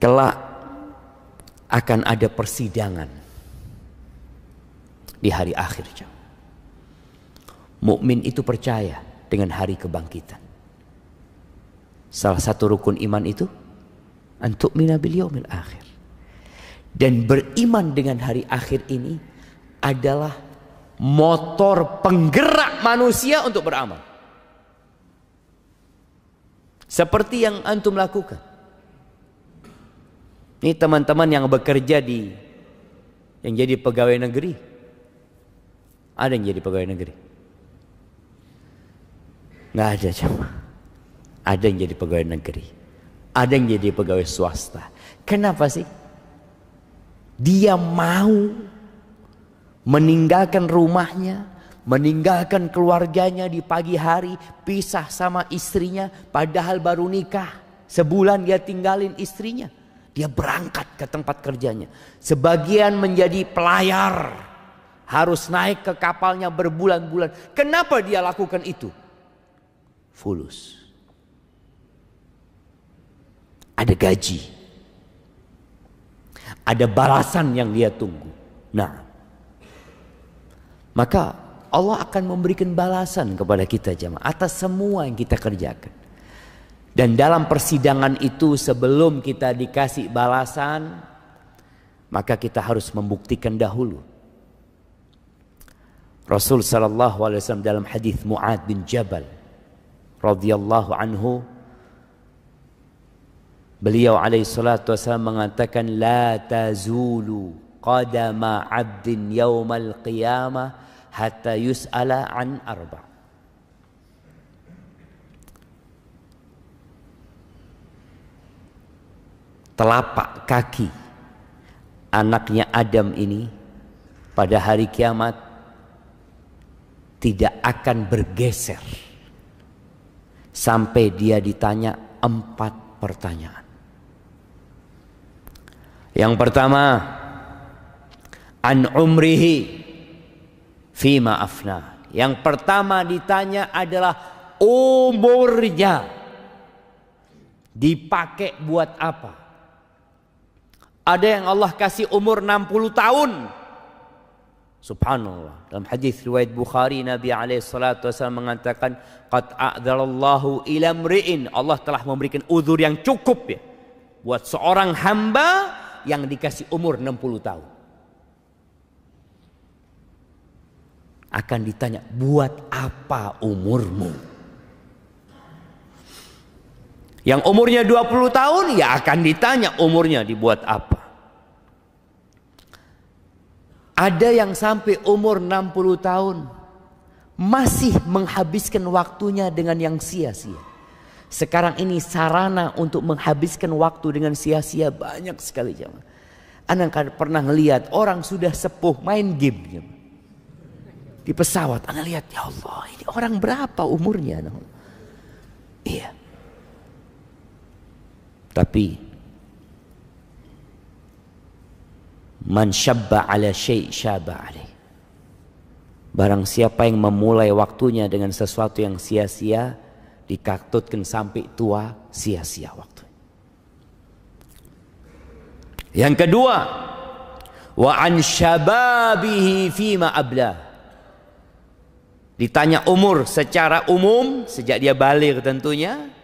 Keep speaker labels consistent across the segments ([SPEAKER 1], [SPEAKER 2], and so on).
[SPEAKER 1] Kelak akan ada persidangan di hari akhir. Mukmin itu percaya dengan hari kebangkitan. Salah satu rukun iman itu antu'mina bil yaumil akhir. Dan beriman dengan hari akhir ini adalah motor penggerak manusia untuk beramal. Seperti yang antum lakukan. Ini teman-teman yang bekerja yang jadi pegawai negeri. Ada yang jadi pegawai negeri? Nggak ada cuma. Ada yang jadi pegawai negeri. Ada yang jadi pegawai swasta. Kenapa sih? Dia mau meninggalkan rumahnya, meninggalkan keluarganya di pagi hari, pisah sama istrinya, padahal baru nikah. Sebulan dia tinggalin istrinya. Dia berangkat ke tempat kerjanya. Sebagian menjadi pelayar, harus naik ke kapalnya berbulan-bulan. Kenapa dia lakukan itu? Fulus. Ada gaji. Ada balasan yang dia tunggu. Nah, maka Allah akan memberikan balasan kepada kita jemaah atas semua yang kita kerjakan. Dan dalam persidangan itu sebelum kita dikasih balasan, maka kita harus membuktikan dahulu. Rasul sallallahu alaihi wasallam dalam hadis Mu'ad bin Jabal radhiyallahu anhu, beliau alaihi salatu wasallam mengatakan, la tazulu qadama 'abdin yaumal qiyamah hatta yus'ala an arba'. Telapak kaki anaknya Adam ini pada hari kiamat tidak akan bergeser sampai dia ditanya 4 pertanyaan. Yang pertama, an umrihi fima afna. Yang pertama ditanya adalah umurnya dipakai buat apa? Ada yang Allah kasih umur 60 tahun. Subhanallah. Dalam hadis riwayat Bukhari, Nabi alaihissalatu wasallam mengatakan, qad a'dhalallahu ila mri'in. Allah telah memberikan uzur yang cukup ya buat seorang hamba yang dikasih umur 60 tahun. Akan ditanya, buat apa umurmu? Yang umurnya 20 tahun ya akan ditanya umurnya dibuat apa. Ada yang sampai umur 60 tahun masih menghabiskan waktunya dengan yang sia-sia. Sekarang ini sarana untuk menghabiskan waktu dengan sia-sia banyak sekali jemaah. Anda kan pernah ngelihat orang sudah sepuh main game jemaah. Di pesawat Anda lihat, ya Allah, ini orang berapa umurnya? Iya. Tapi man syabba ala syai' syaba alaih. Barang siapa yang memulai waktunya dengan sesuatu yang sia-sia, dikatutkan sampai tua sia-sia waktu. Yang kedua, wa an syababihi fima ablah. Ditanya umur secara umum sejak dia baligh tentunya.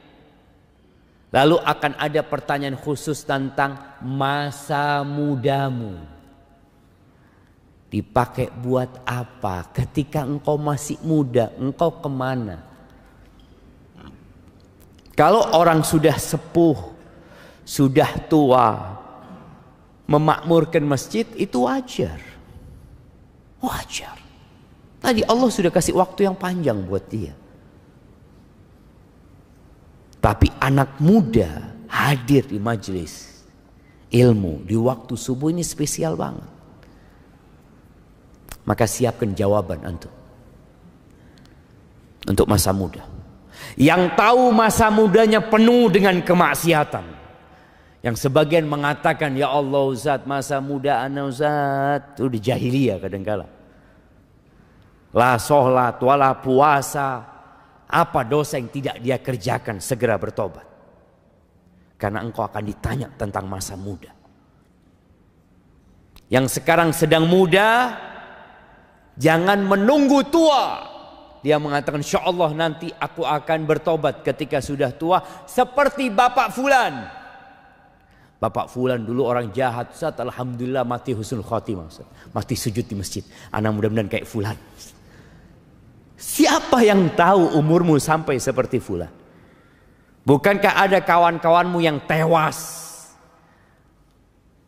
[SPEAKER 1] Lalu akan ada pertanyaan khusus tentang masa mudamu. Dipakai buat apa? Ketika engkau masih muda, engkau kemana? Kalau orang sudah sepuh, sudah tua, memakmurkan masjid, itu wajar. Wajar. Tadi Allah sudah kasih waktu yang panjang buat dia. Tapi anak muda hadir di majelis ilmu di waktu subuh ini spesial banget. Maka siapkan jawaban antum untuk masa muda. Yang tahu masa mudanya penuh dengan kemaksiatan. Yang sebagian mengatakan, ya Allah Ustaz, masa muda ana Ustaz itu di jahiliyah kadangkala. La sholat wala puasa. Apa dosa yang tidak dia kerjakan, segera bertobat. Karena engkau akan ditanya tentang masa muda. Yang sekarang sedang muda, jangan menunggu tua. Dia mengatakan, insya Allah nanti aku akan bertobat ketika sudah tua. Seperti Bapak Fulan. Bapak Fulan dulu orang jahat. Ustaz, alhamdulillah mati husnul khotimah. Mati sujud di masjid. Anak mudah-mudahan kayak Fulan. Siapa yang tahu umurmu sampai seperti Fulan? Bukankah ada kawan-kawanmu yang tewas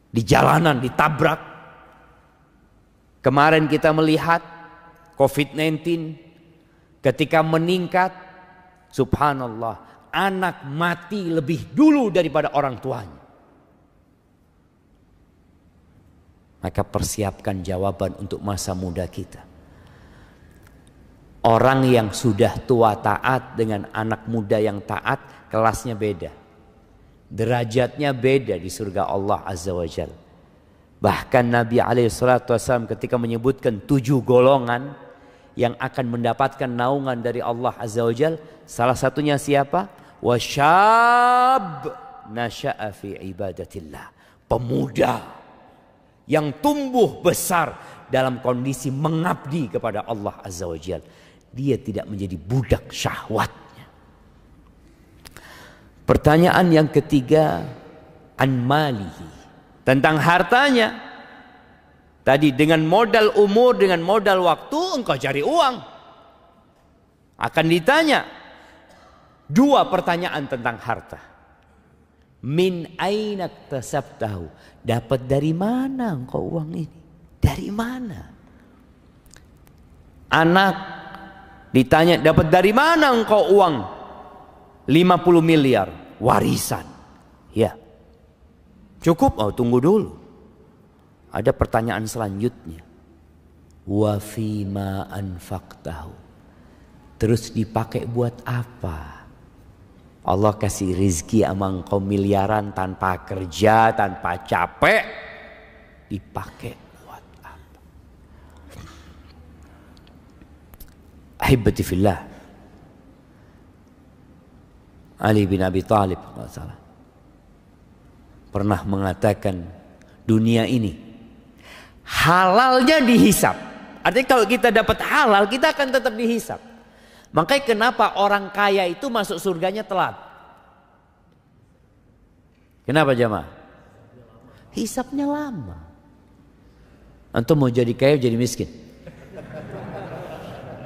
[SPEAKER 1] di jalanan, ditabrak? Kemarin kita melihat COVID-19 ketika meningkat, subhanallah, anak mati lebih dulu daripada orang tuanya. Maka persiapkan jawaban untuk masa muda kita. Orang yang sudah tua taat dengan anak muda yang taat, kelasnya beda. Derajatnya beda di surga Allah Azza wa Jalla. Bahkan Nabi SAW ketika menyebutkan 7 golongan yang akan mendapatkan naungan dari Allah Azza wa Jalla, salah satunya siapa? Wasyab nasya'a fi ibadatillah. Pemuda yang tumbuh besar dalam kondisi mengabdi kepada Allah Azza wa Jalla. Dia tidak menjadi budak syahwatnya. Pertanyaan yang ketiga, an malihi, tentang hartanya. Tadi dengan modal umur, dengan modal waktu engkau cari uang. Akan ditanya 2 pertanyaan tentang harta. Min aina iktasabtahu, dapat dari mana engkau uang ini? Dari mana? Anak ditanya, dapat dari mana engkau uang 50 miliar warisan? Ya. Cukup? Oh, tunggu dulu. Ada pertanyaan selanjutnya. Wa fima anfaqtahu. Terus dipakai buat apa? Allah kasih rizki sama engkau miliaran tanpa kerja, tanpa capek. Dipakai buat apa? Ahibati fillah. Ali bin Abi Thalib pernah mengatakan, dunia ini halalnya dihisap. Artinya kalau kita dapat halal, kita akan tetap dihisap. Makanya kenapa orang kaya itu masuk surganya telat? Kenapa jamaah? Hisapnya lama. Antum mau jadi kaya jadi miskin.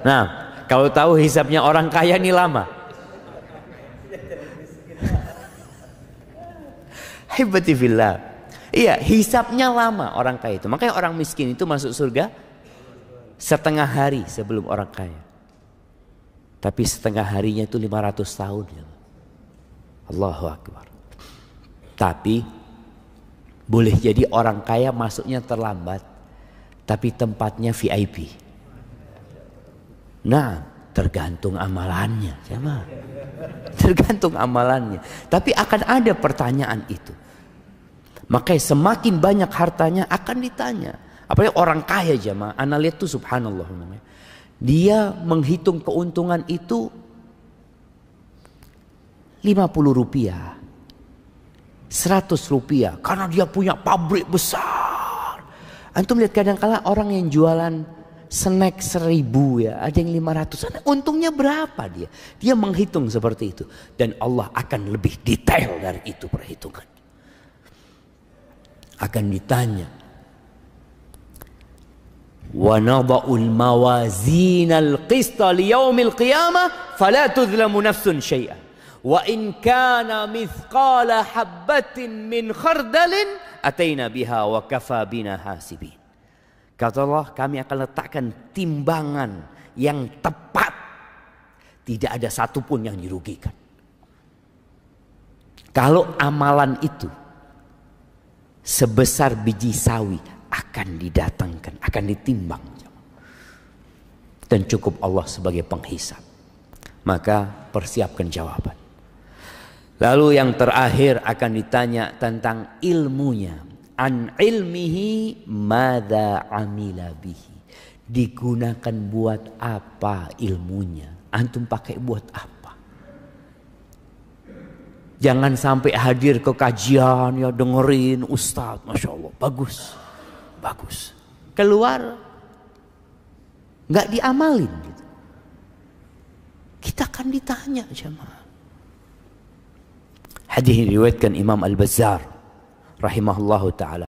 [SPEAKER 1] Nah, kalau tahu hisapnya orang kaya ini lama. Hibati fillah. Iya, hisapnya lama orang kaya itu. Makanya orang miskin itu masuk surga setengah hari sebelum orang kaya. Tapi setengah harinya itu 500 tahun. Ya. Allahu Akbar. Tapi boleh jadi orang kaya masuknya terlambat, tapi tempatnya VIP. Nah, tergantung amalannya, sama. Tergantung amalannya. Tapi akan ada pertanyaan itu. Makanya semakin banyak hartanya akan ditanya. Apalagi orang kaya jamaah. Anda lihat tuh subhanallah namanya. Dia menghitung keuntungan itu 50 rupiah. 100 rupiah. Karena dia punya pabrik besar. Antum lihat kadang-kala orang yang jualan snack 1000 ya. Ada yang 500. Untungnya berapa dia? Dia menghitung seperti itu. Dan Allah akan lebih detail dari itu perhitungan. Akan ditanya. Wa nada'ul mawazinal qista liyaumil qiyamah fala tuzlamu nafsun syai'an wa in kana mithqala habbatin min khardalin ataina biha wa kafa bina hasibin. Kata Allah, kami akan letakkan timbangan yang tepat, tidak ada satupun yang dirugikan. Kalau amalan itu sebesar biji sawi akan didatangkan, akan ditimbang. Dan cukup Allah sebagai penghisap. Maka persiapkan jawaban. Lalu yang terakhir akan ditanya tentang ilmunya. An ilmihi madza amila bihi. Digunakan buat apa ilmunya? Antum pakai buat apa? Jangan sampai hadir ke kajian ya dengerin ustadz, masya Allah bagus, bagus. Keluar nggak diamalin. Gitu. Kita akan ditanya jemaah. Hadis diriwayatkan Imam Al-Bazzar rahimahullahu taala.